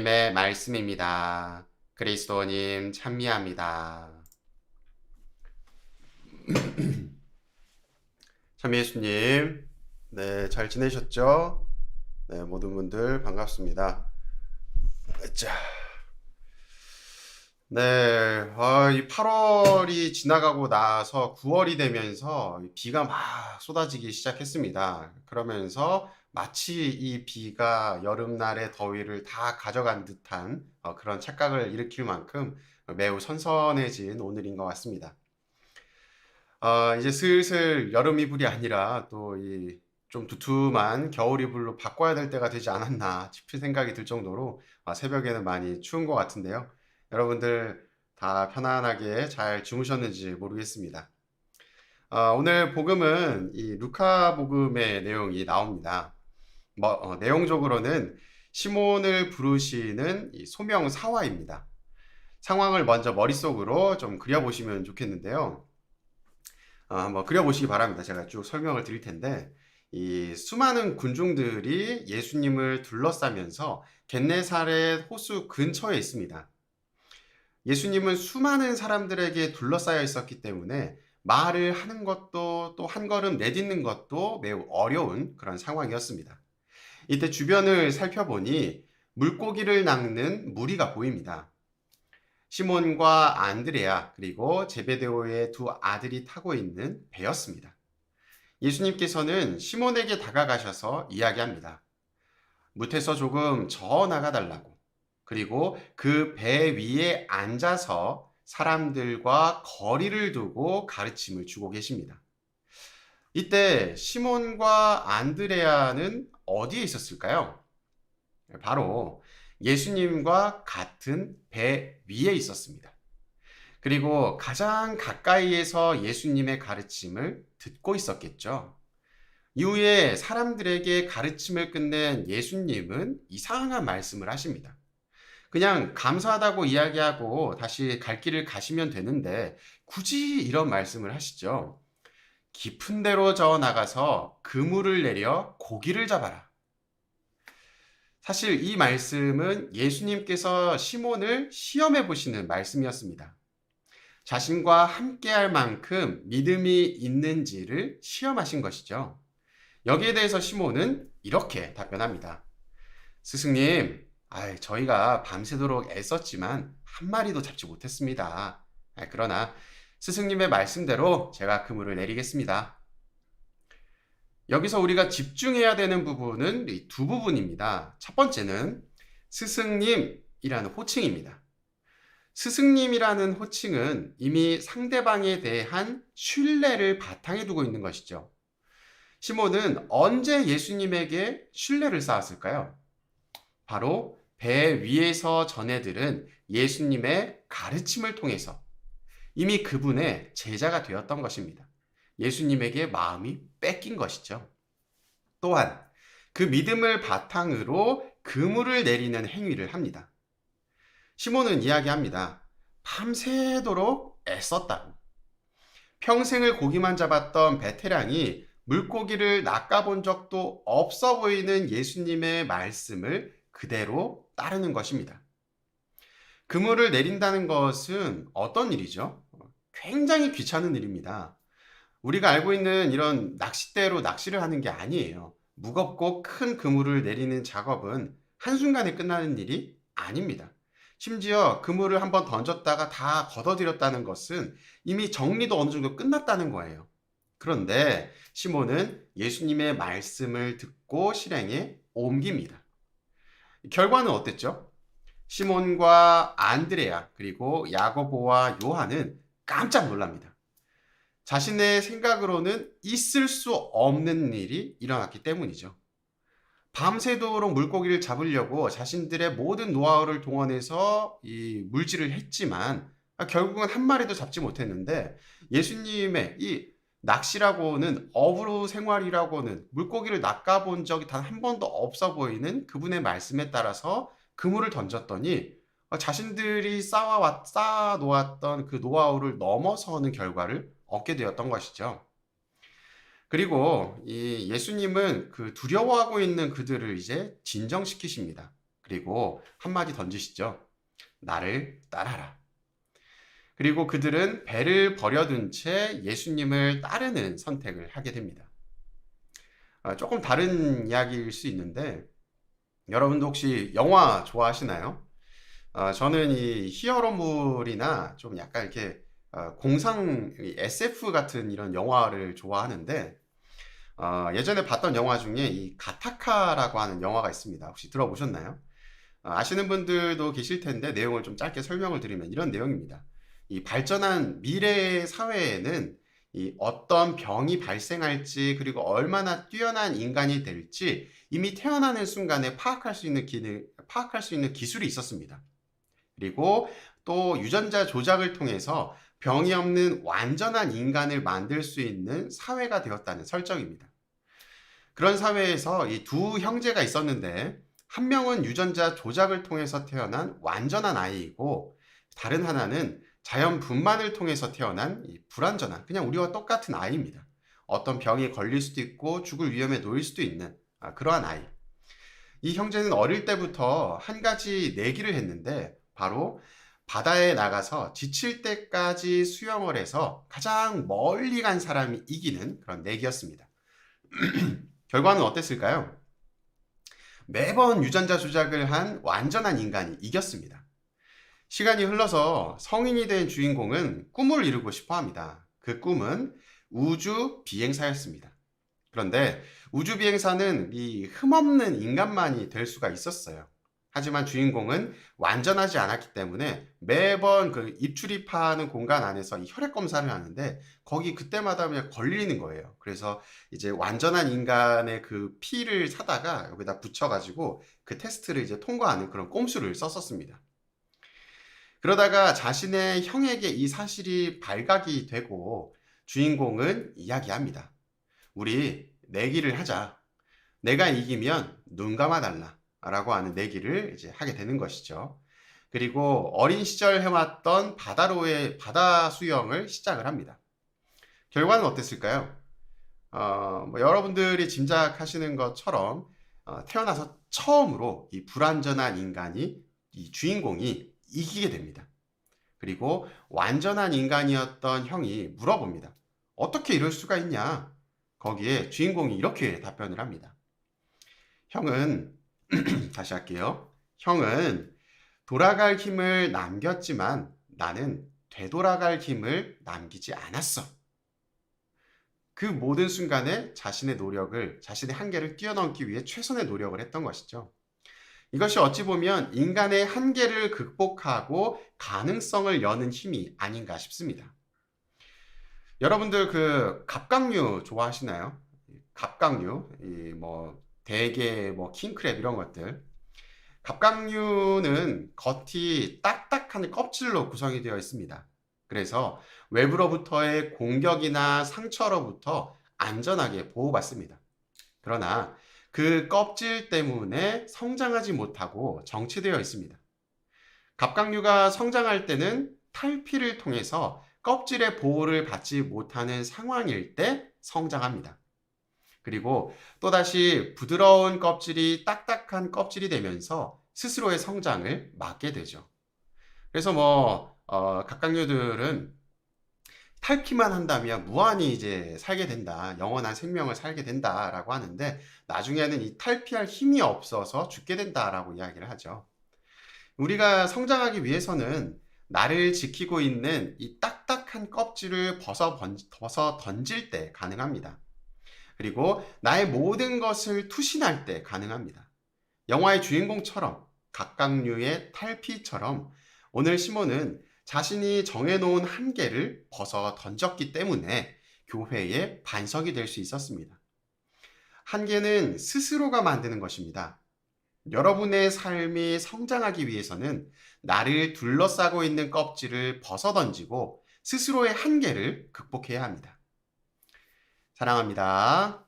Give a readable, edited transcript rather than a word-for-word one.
하나님의 말씀입니다. 그리스도님 찬미합니다. 참 예수님, 네, 잘 지내셨죠? 네, 모든 분들 반갑습니다. 자, 네, 이 8월이 지나가고 나서 9월이 되면서 비가 막 쏟아지기 시작했습니다. 그러면서 마치 이 비가 여름날의 더위를 다 가져간 듯한 그런 착각을 일으킬 만큼 매우 선선해진 오늘인 것 같습니다. 이제 슬슬 여름 이불이 아니라 또 이 좀 두툼한 겨울 이불로 바꿔야 될 때가 되지 않았나 싶은 생각이 들 정도로 새벽에는 많이 추운 것 같은데요. 여러분들 다 편안하게 잘 주무셨는지 모르겠습니다. 오늘 복음은 이 루카 복음의 내용이 나옵니다. 내용적으로는 시몬을 부르시는 이 소명 사화입니다. 상황을 먼저 머릿속으로 좀 그려보시면 좋겠는데요. 한번 그려보시기 바랍니다. 제가 쭉 설명을 드릴 텐데, 이 수많은 군중들이 예수님을 둘러싸면서 겟네사렛 호수 근처에 있습니다. 예수님은 수많은 사람들에게 둘러싸여 있었기 때문에 말을 하는 것도 또 한 걸음 내딛는 것도 매우 어려운 그런 상황이었습니다. 이때 주변을 살펴보니 물고기를 낚는 무리가 보입니다. 시몬과 안드레아 그리고 제베데오의 두 아들이 타고 있는 배였습니다. 예수님께서는 시몬에게 다가가셔서 이야기합니다. 무태서 조금 저 나가달라고. 그리고 그 배 위에 앉아서 사람들과 거리를 두고 가르침을 주고 계십니다. 이때 시몬과 안드레아는 어디에 있었을까요? 바로 예수님과 같은 배 위에 있었습니다. 그리고 가장 가까이에서 예수님의 가르침을 듣고 있었겠죠. 이후에 사람들에게 가르침을 끝낸 예수님은 이상한 말씀을 하십니다. 그냥 감사하다고 이야기하고 다시 갈 길을 가시면 되는데 굳이 이런 말씀을 하시죠. 깊은 데로 저어 나가서 그물을 내려 고기를 잡아라. 사실 이 말씀은 예수님께서 시몬을 시험해 보시는 말씀이었습니다. 자신과 함께할 만큼 믿음이 있는지를 시험하신 것이죠. 여기에 대해서 시몬은 이렇게 답변합니다. 스승님, 저희가 밤새도록 애썼지만 한 마리도 잡지 못했습니다. 그러나 스승님의 말씀대로 제가 그물을 내리겠습니다. 여기서 우리가 집중해야 되는 부분은 이 두 부분입니다. 첫 번째는 스승님이라는 호칭입니다. 스승님이라는 호칭은 이미 상대방에 대한 신뢰를 바탕에 두고 있는 것이죠. 시몬은 언제 예수님에게 신뢰를 쌓았을까요? 바로 배 위에서 전해들은 예수님의 가르침을 통해서 이미 그분의 제자가 되었던 것입니다. 예수님에게 마음이 뺏긴 것이죠. 또한 그 믿음을 바탕으로 그물을 내리는 행위를 합니다. 시몬은 이야기합니다. 밤새도록 애썼다고. 평생을 고기만 잡았던 베테랑이 물고기를 낚아본 적도 없어 보이는 예수님의 말씀을 그대로 따르는 것입니다. 그물을 내린다는 것은 어떤 일이죠? 굉장히 귀찮은 일입니다. 우리가 알고 있는 이런 낚싯대로 낚시를 하는 게 아니에요. 무겁고 큰 그물을 내리는 작업은 한순간에 끝나는 일이 아닙니다. 심지어 그물을 한번 던졌다가 다 걷어들였다는 것은 이미 정리도 어느 정도 끝났다는 거예요. 그런데 시몬은 예수님의 말씀을 듣고 실행에 옮깁니다. 결과는 어땠죠? 시몬과 안드레아 그리고 야고보와 요한은 깜짝 놀랍니다. 자신의 생각으로는 있을 수 없는 일이 일어났기 때문이죠. 밤새도록 물고기를 잡으려고 자신들의 모든 노하우를 동원해서 이 물질을 했지만 결국은 한 마리도 잡지 못했는데 예수님의 이 낚시라고는 어부 생활이라고는 물고기를 낚아본 적이 단 한 번도 없어 보이는 그분의 말씀에 따라서 그물을 던졌더니 자신들이 쌓아놓았던 그 노하우를 넘어서는 결과를 얻게 되었던 것이죠. 그리고 이 예수님은 그 두려워하고 있는 그들을 이제 진정시키십니다. 그리고 한마디 던지시죠. 나를 따라라. 그리고 그들은 배를 버려둔 채 예수님을 따르는 선택을 하게 됩니다. 조금 다른 이야기일 수 있는데 여러분도 혹시 영화 좋아하시나요? 저는 이 히어로물이나 좀 약간 이렇게 공상 SF 같은 이런 영화를 좋아하는데 예전에 봤던 영화 중에 이 가타카라고 하는 영화가 있습니다. 혹시 들어보셨나요? 아시는 분들도 계실 텐데 내용을 좀 짧게 설명을 드리면 이런 내용입니다. 이 발전한 미래 사회에는 이 어떤 병이 발생할지 그리고 얼마나 뛰어난 인간이 될지 이미 태어나는 순간에 파악할 수 있는 기술이 있었습니다. 그리고 또 유전자 조작을 통해서 병이 없는 완전한 인간을 만들 수 있는 사회가 되었다는 설정입니다. 그런 사회에서 이 두 형제가 있었는데 한 명은 유전자 조작을 통해서 태어난 완전한 아이이고 다른 하나는 자연 분만을 통해서 태어난 이 불완전한 그냥 우리와 똑같은 아이입니다. 어떤 병에 걸릴 수도 있고 죽을 위험에 놓일 수도 있는 그러한 아이. 이 형제는 어릴 때부터 한 가지 내기를 했는데 바로 바다에 나가서 지칠 때까지 수영을 해서 가장 멀리 간 사람이 이기는 그런 내기였습니다. 결과는 어땠을까요? 매번 유전자 조작을 한 완전한 인간이 이겼습니다. 시간이 흘러서 성인이 된 주인공은 꿈을 이루고 싶어 합니다. 그 꿈은 우주 비행사였습니다. 그런데 우주 비행사는 이 흠없는 인간만이 될 수가 있었어요. 하지만 주인공은 완전하지 않았기 때문에 매번 그 입출입하는 공간 안에서 이 혈액 검사를 하는데 거기 그때마다 그냥 걸리는 거예요. 그래서 이제 완전한 인간의 그 피를 사다가 여기다 붙여가지고 그 테스트를 이제 통과하는 그런 꼼수를 썼었습니다. 그러다가 자신의 형에게 이 사실이 발각이 되고 주인공은 이야기합니다. 우리 내기를 하자. 내가 이기면 눈 감아달라. 라고 하는 내기를 이제 하게 되는 것이죠. 그리고 어린 시절 해왔던 바다 수영을 시작을 합니다. 결과는 어땠을까요? 여러분들이 짐작하시는 것처럼 태어나서 처음으로 이 불완전한 인간이 이 주인공이 이기게 됩니다. 그리고 완전한 인간이었던 형이 물어봅니다. 어떻게 이럴 수가 있냐? 거기에 주인공이 이렇게 답변을 합니다. 형은 다시 할게요. 형은 돌아갈 힘을 남겼지만 나는 되돌아갈 힘을 남기지 않았어. 그 모든 순간에 자신의 한계를 뛰어넘기 위해 최선의 노력을 했던 것이죠. 이것이 어찌 보면 인간의 한계를 극복하고 가능성을 여는 힘이 아닌가 싶습니다. 여러분들 그 갑각류 좋아하시나요? 갑각류, 대게, 킹크랩 이런 것들. 갑각류는 겉이 딱딱한 껍질로 구성이 되어 있습니다. 그래서 외부로부터의 공격이나 상처로부터 안전하게 보호받습니다. 그러나 그 껍질 때문에 성장하지 못하고 정체되어 있습니다. 갑각류가 성장할 때는 탈피를 통해서 껍질의 보호를 받지 못하는 상황일 때 성장합니다. 그리고 또다시 부드러운 껍질이 딱딱한 껍질이 되면서 스스로의 성장을 막게 되죠. 그래서 갑각류들은 탈피만 한다면 무한히 이제 살게 된다, 영원한 생명을 살게 된다라고 하는데 나중에는 이 탈피할 힘이 없어서 죽게 된다라고 이야기를 하죠. 우리가 성장하기 위해서는 나를 지키고 있는 이 딱딱한 껍질을 벗어 던질 때 가능합니다. 그리고 나의 모든 것을 투신할 때 가능합니다. 영화의 주인공처럼 갑각류의 탈피처럼 오늘 시몬은 자신이 정해놓은 한계를 벗어 던졌기 때문에 교회의 반석이 될 수 있었습니다. 한계는 스스로가 만드는 것입니다. 여러분의 삶이 성장하기 위해서는 나를 둘러싸고 있는 껍질을 벗어 던지고 스스로의 한계를 극복해야 합니다. 사랑합니다.